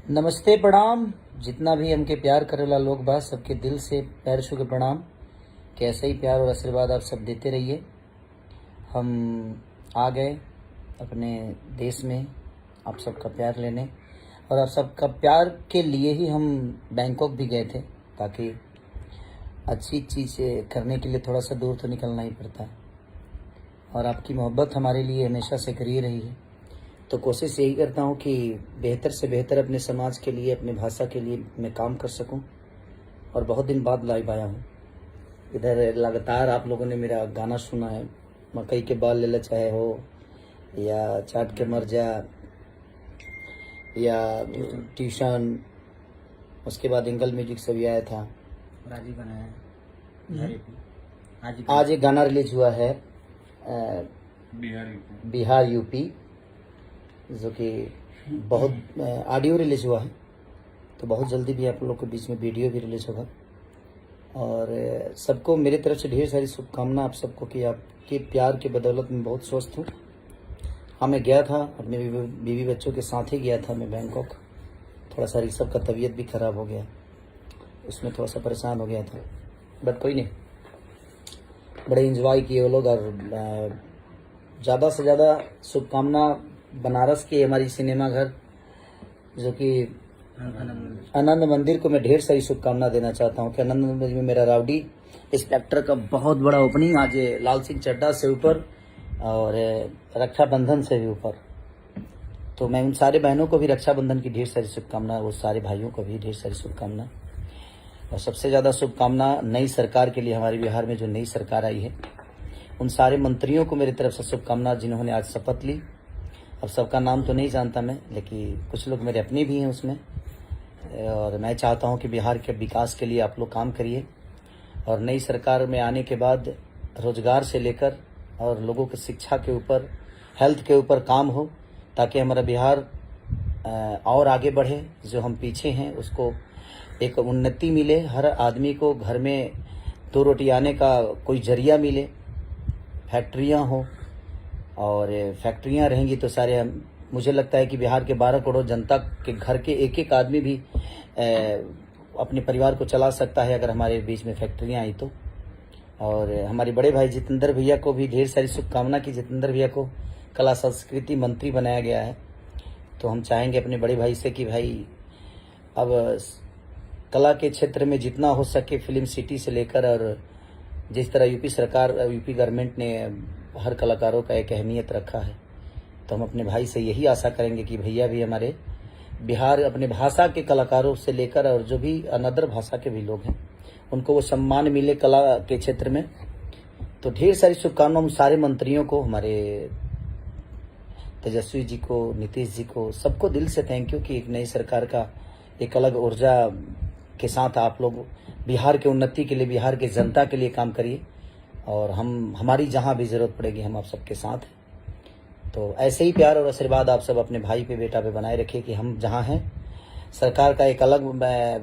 नमस्ते प्रणाम। जितना भी हमके प्यार करेला लोग बा सबके दिल से पैर छू के प्रणाम। कि ऐसे ही प्यार और आशीर्वाद आप सब देते रहिए। हम आ गए अपने देश में आप सबका प्यार लेने, और आप सबका प्यार के लिए ही हम बैंकॉक भी गए थे, ताकि अच्छी चीज़ें करने के लिए थोड़ा सा दूर तो निकलना ही पड़ता है। और आपकी मोहब्बत हमारे लिए हमेशा से करी रही है, तो कोशिश यही करता हूँ कि बेहतर से बेहतर अपने समाज के लिए, अपने भाषा के लिए मैं काम कर सकूँ। और बहुत दिन बाद लाइव आया हूँ इधर। लगातार आप लोगों ने मेरा गाना सुना है, मकई के बाल ले ले चाहे हो, या चाट के मर जा, या ट्यूशन, उसके बाद एंगल म्यूजिक से भी आया था। राजी बनाया आज एक गाना रिलीज हुआ है बिहार यूपी, जो कि बहुत ऑडियो रिलीज हुआ है, तो बहुत जल्दी भी आप लोग के बीच में वीडियो भी रिलीज होगा। और सबको मेरे तरफ से ढेर सारी शुभकामना आप सबको कि आपके प्यार के बदौलत मैं बहुत स्वस्थ हूँ। हाँ, मैं गया था अपने बीवी बच्चों के साथ ही गया था मैं बैंकॉक। थोड़ा सा ऋषभ का तबीयत भी खराब हो गया, उसमें थोड़ा सा परेशान हो गया था, बट कोई नहीं, बड़े इंजॉय किए वो लोग। और ज़्यादा से ज़्यादा शुभकामना बनारस की हमारी सिनेमा घर जो कि आनंद मंदिर को मैं ढेर सारी शुभकामना देना चाहता हूँ कि आनंद मंदिर में मेरा राउडी इंस्पेक्टर का बहुत बड़ा ओपनिंग आज लाल सिंह चड्ढा से ऊपर और रक्षाबंधन से भी ऊपर। तो मैं उन सारे बहनों को भी रक्षाबंधन की ढेर सारी शुभकामना, वो सारे भाइयों को भी ढेर सारी शुभकामना। और सबसे ज़्यादा शुभकामना नई सरकार के लिए, हमारे बिहार में जो नई सरकार आई है उन सारे मंत्रियों को मेरी तरफ से शुभकामना, जिन्होंने आज शपथ ली। अब सबका नाम तो नहीं जानता मैं, लेकिन कुछ लोग मेरे अपने भी हैं उसमें। और मैं चाहता हूं कि बिहार के विकास के लिए आप लोग काम करिए, और नई सरकार में आने के बाद रोजगार से लेकर और लोगों की शिक्षा के ऊपर, हेल्थ के ऊपर काम हो, ताकि हमारा बिहार और आगे बढ़े। जो हम पीछे हैं उसको एक उन्नति मिले, हर आदमी को घर में 2 रोटी आने का कोई जरिया मिले, फैक्ट्रियाँ हो, और फैक्ट्रियाँ रहेंगी तो सारे मुझे लगता है कि बिहार के 12 करोड़ जनता के घर के एक एक आदमी भी अपने परिवार को चला सकता है, अगर हमारे बीच में फैक्ट्रियाँ आई तो। और हमारे बड़े भाई जितेंद्र भैया को भी ढेर सारी शुभकामना कि जितेंद्र भैया को कला संस्कृति मंत्री बनाया गया है। तो हम चाहेंगे अपने बड़े भाई से कि भाई अब कला के क्षेत्र में जितना हो सके, फिल्म सिटी से लेकर, और जिस तरह यूपी सरकार, यूपी गवर्नमेंट ने हर कलाकारों का एक अहमियत रखा है, तो हम अपने भाई से यही आशा करेंगे कि भैया भी हमारे बिहार अपने भाषा के कलाकारों से लेकर और जो भी अनदर भाषा के भी लोग हैं उनको वो सम्मान मिले कला के क्षेत्र में। तो ढेर सारी शुभकामना उन सारे मंत्रियों को, हमारे तेजस्वी जी को, नीतीश जी को, सबको दिल से थैंक यू कि एक नई सरकार का एक अलग ऊर्जा के साथ आप लोग बिहार के उन्नति के लिए, बिहार के जनता के लिए काम करिए। और हमारी जहाँ भी जरूरत पड़ेगी हम आप सबके साथ हैं। तो ऐसे ही प्यार और आशीर्वाद आप सब अपने भाई पे, बेटा पे बनाए रखिए कि हम जहाँ हैं, सरकार का एक अलग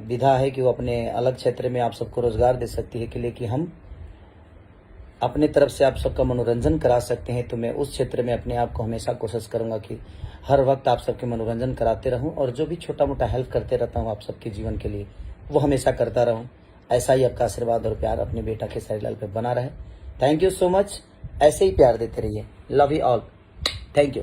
विधा है कि वो अपने अलग क्षेत्र में आप सबको रोजगार दे सकती है के लिए कि हम अपने तरफ से आप सबका मनोरंजन करा सकते हैं। तो मैं उस क्षेत्र में अपने आप को हमेशा कोशिश करूंगा कि हर वक्त आप सबके मनोरंजन कराते रहूं, और जो भी छोटा मोटा हेल्प करते रहता हूं आप सबके जीवन के लिए, वो हमेशा करता रहूं। ऐसा ही आपका आशीर्वाद और प्यार अपने बेटा खेसारी लाल पे बना रहे। Thank you so much. ऐसे ही प्यार देते रहिए। Love you all. Thank you.